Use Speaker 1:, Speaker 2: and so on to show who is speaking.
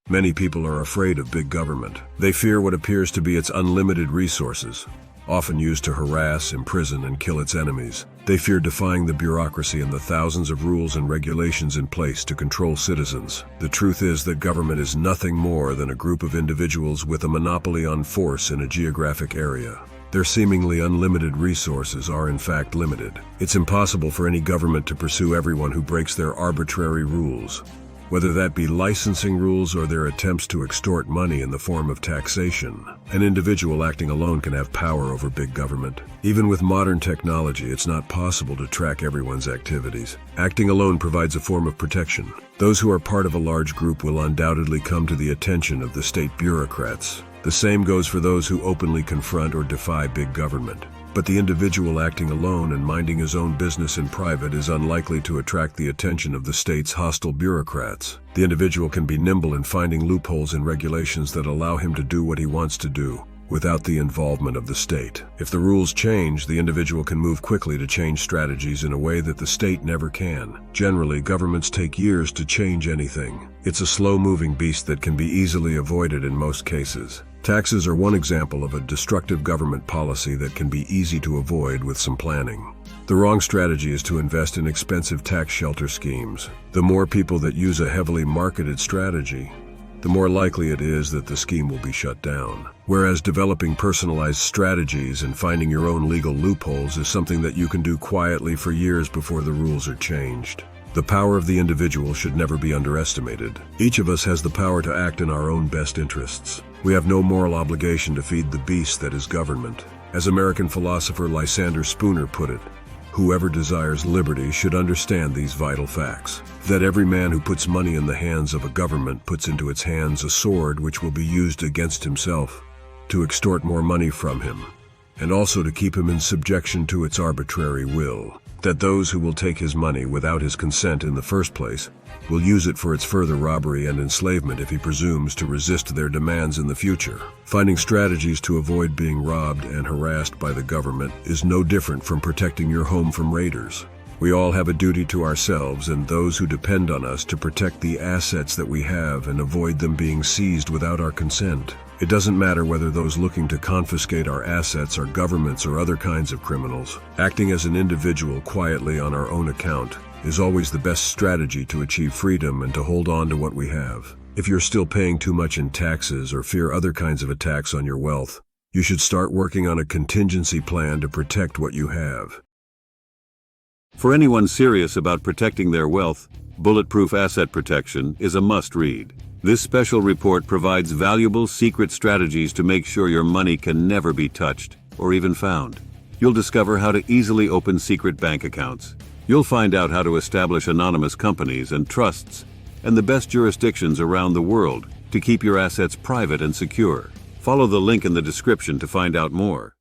Speaker 1: Many people are afraid of big government. They fear what appears to be its unlimited resources, often used to harass, imprison, and kill its enemies. They fear defying the bureaucracy and the thousands of rules and regulations in place to control citizens. The truth is that government is nothing more than a group of individuals with a monopoly on force in a geographic area. Their seemingly unlimited resources are in fact limited. It's impossible for any government to pursue everyone who breaks their arbitrary rules, whether that be licensing rules or their attempts to extort money in the form of taxation. An individual acting alone can have power over big government. Even with modern technology, it's not possible to track everyone's activities. Acting alone provides a form of protection. Those who are part of a large group will undoubtedly come to the attention of the state bureaucrats. The same goes for those who openly confront or defy big government. But the individual acting alone and minding his own business in private is unlikely to attract the attention of the state's hostile bureaucrats. The individual can be nimble in finding loopholes in regulations that allow him to do what he wants to do, without the involvement of the state. If the rules change, the individual can move quickly to change strategies in a way that the state never can. Generally, governments take years to change anything. It's a slow-moving beast that can be easily avoided in most cases. Taxes are one example of a destructive government policy that can be easy to avoid with some planning. The wrong strategy is to invest in expensive tax shelter schemes. The more people that use a heavily marketed strategy, the more likely it is that the scheme will be shut down. Whereas developing personalized strategies and finding your own legal loopholes is something that you can do quietly for years before the rules are changed. The power of the individual should never be underestimated. Each of us has the power to act in our own best interests. We have no moral obligation to feed the beast that is government. As American philosopher Lysander Spooner put it, whoever desires liberty should understand these vital facts: that every man who puts money in the hands of a government puts into its hands a sword which will be used against himself, to extort more money from him, and also to keep him in subjection to its arbitrary will. That those who will take his money without his consent in the first place will use it for its further robbery and enslavement if he presumes to resist their demands in the future. Finding strategies to avoid being robbed and harassed by the government is no different from protecting your home from raiders. We all have a duty to ourselves and those who depend on us to protect the assets that we have and avoid them being seized without our consent. It doesn't matter whether those looking to confiscate our assets are governments or other kinds of criminals. Acting as an individual quietly on our own account is always the best strategy to achieve freedom and to hold on to what we have. If you're still paying too much in taxes or fear other kinds of attacks on your wealth, you should start working on a contingency plan to protect what you have.
Speaker 2: For anyone serious about protecting their wealth, Bulletproof Asset Protection is a must-read. This special report provides valuable secret strategies to make sure your money can never be touched or even found. You'll discover how to easily open secret bank accounts. You'll find out how to establish anonymous companies and trusts and the best jurisdictions around the world to keep your assets private and secure. Follow the link in the description to find out more.